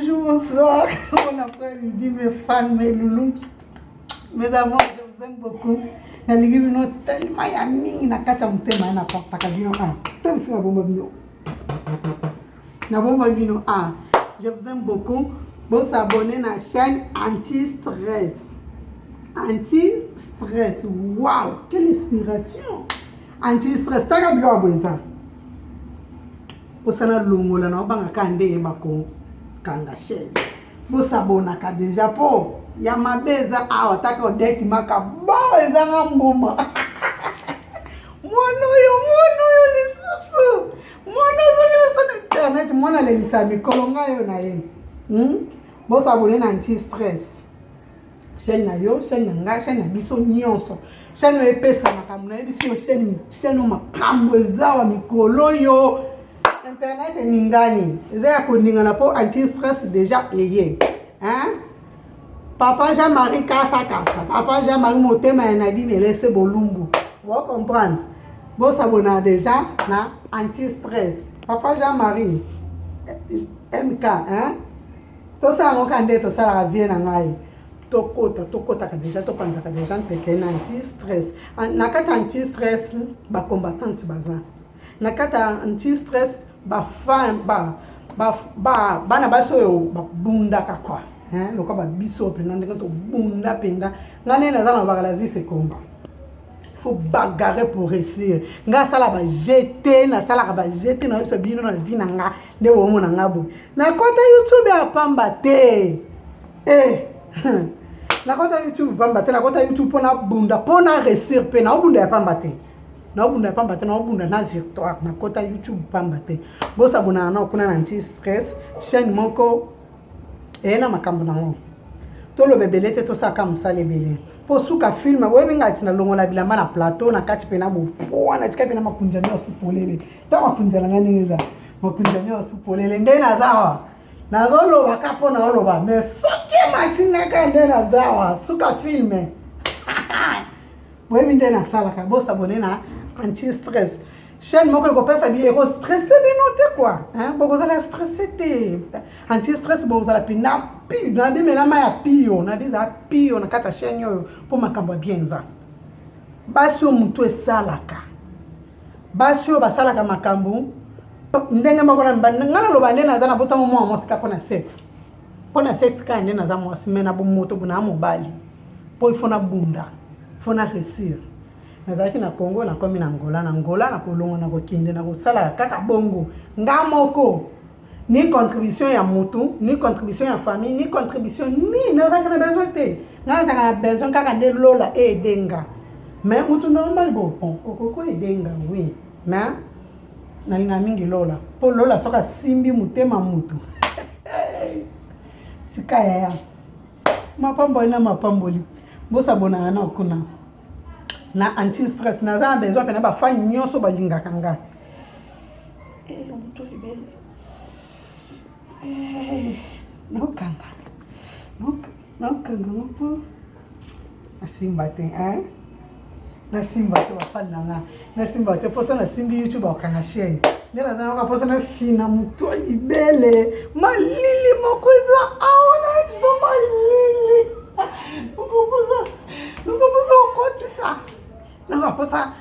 bonjour, bonsoir. Mon après-midi, mes fans, mes loulous, mes amours, je vous aime beaucoup. Na ligi bino tellement ya mingi na kata mutema na papa bino T'aimes ce bomba bino. Na bomba bino je vous aime beaucoup. Bon s'abonner na chaîne anti-stress. Anti-stress. Waouh, quelle inspiration. Anti-stress. Taka bilo aboza. Osana longola na obanga kande bako kanga chaîne. Bon s'abonner ka déjà po. Ya mabeza wataka odeki maka eza nga mbuma. Mwana yo lisusu. Mwana yo so internet mwana le lisami kolonga yo na ye. Bo s'abonner na anti-stress. Chaîne na yo, chaîne na nga, chaîne na biso nyonso. Chaîne no epesa makambo na biso chaîne no makambo ezawa mikolo yo. Internet ningani. Eza ya koningana po anti-stress déjà eye. Papa Jean-Marie Kassa. Papa Jean-Marie Motema et Nadine laisse Bolumbu. Vous comprenez? Vous s'abonnez déjà na anti-stress. Papa Jean-Marie MK, tout ça on can tout ça la vie na ngai. Tokota déjà to panza déjà peke na anti-stress. Na kata anti-stress ba combattant baza. Na kata anti-stress ba fan bana baso yo ba bunda kakwa. Le combat biso pendant que bunda penda ngane na za na la vie c'est combat. Il faut bagarrer pour réussir. Nga sala ba jeter na sala ba jeter na biso bino na vie na nga nde wo mo na ngabo. Na konta YouTube ya pamba te. Na konta YouTube pamba te na konta YouTube pona bunda pona réussir pe na bunda ya pamba te. Na bunda ya pamba te na bunda na victoire na konta YouTube pamba te. Bo sabona na kuna na anti stress chaîne moko na makambo nango tolo bebelete to saka musale bele po suka film webinga tina longola bilamba na plateau na kati pena bo na tika pena makunjani osipolele ta makunjala nganiza makunjani osipolele ndena zawa nazolo bakapo na oloba mais soki matinga ka ndena zawa suka film webi ndena sala ka bo s'abonner na anti stress chaîne moko ko pesa bien ko stressé binote quoi boko za la stressé te anti stress boko za la pina pi na bi mela ma ya pio na biza pio na kata chaîne yo po makambo bien za basi omuntu esalaka basi obasalaka makambo ndenge moko na ngana lo bande na za na bota mo mo sika pona sex ka ndenge na za mo simena bo moto bona mobali po ifona bunda fona réussir. Nazaki na Congo na komi na Angola na kolongo na kokinde na kosala kaka bongo ngamoko ni contribution ya mutu ni contribution ya famille ni contribution ni nazaki na besoin te nazaki na besoin kaka de lola edenga mais mutu normal bon okoko edenga oui mais na linga mingi lola po lola soka simbi mutema mutu sikaya ya mapambo ina mapamboli bosa bona na kuna na anti-stress na za besoin pena ba fani nyonso balinga kanga mutu libele no kanga mpo asimba te na simba te ba fani nanga na simba te poso na simbi YouTube okanga chaîne nela za ka poso na fina mutu libele malili mokoza awana biso malili nukopoza okotisa nanga posa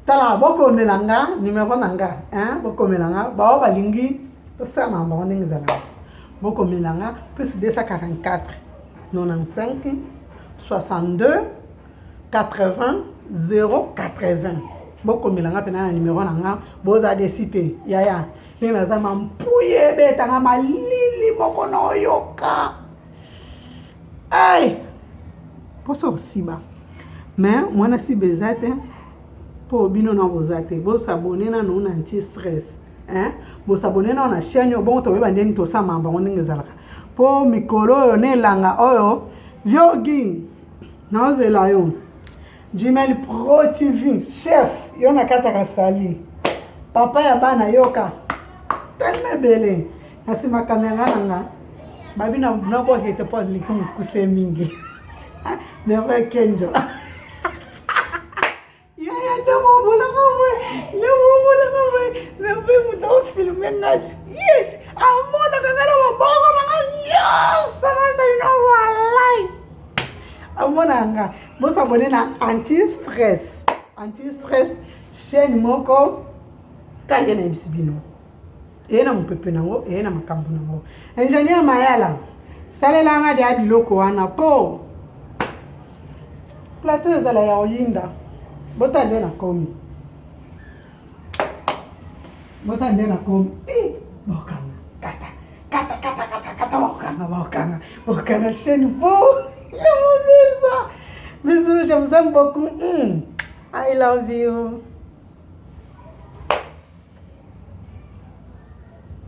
tala boko melanga nimero nanga boko melanga ba balingi to sa mamba oningi zalati boko melanga plus 244 95 62 80 080 boko melanga pena na nimero nanga boza desite yaya nina za mampuye betanga malili moko na oyoka poso osiba mais mwana si bezate po bino na bozate bo s'abonner na no anti stress bo s'abonner na chaîne yo bon to beba ndeni to sama bango ndenge zalaka po mikolo yo ne langa oyo viogi na ozela yo Jimel Pro TV chef yo na kata kasali papa ya bana yoka tellement belle na sima kamera nanga babina na bo hete po likimu kusemingi never kenjo ne filmer ngati yet amona kangala maboko na ngani Ça marche, non, voilà. Amonanga, vous s'abonnez à anti-stress. Anti-stress, chaîne moko, quand il y a un bisibino. Et na mupepe nango, et na makambu nango. Ingénieur Mayala, salelanga de abiloko wana po. Plateau ezala ya oyinda. Bota nde na komi. Bota nde na komi. Bokanga, kata, bokanga, chaîne beau. Bisous, je vous aime beaucoup. I love you.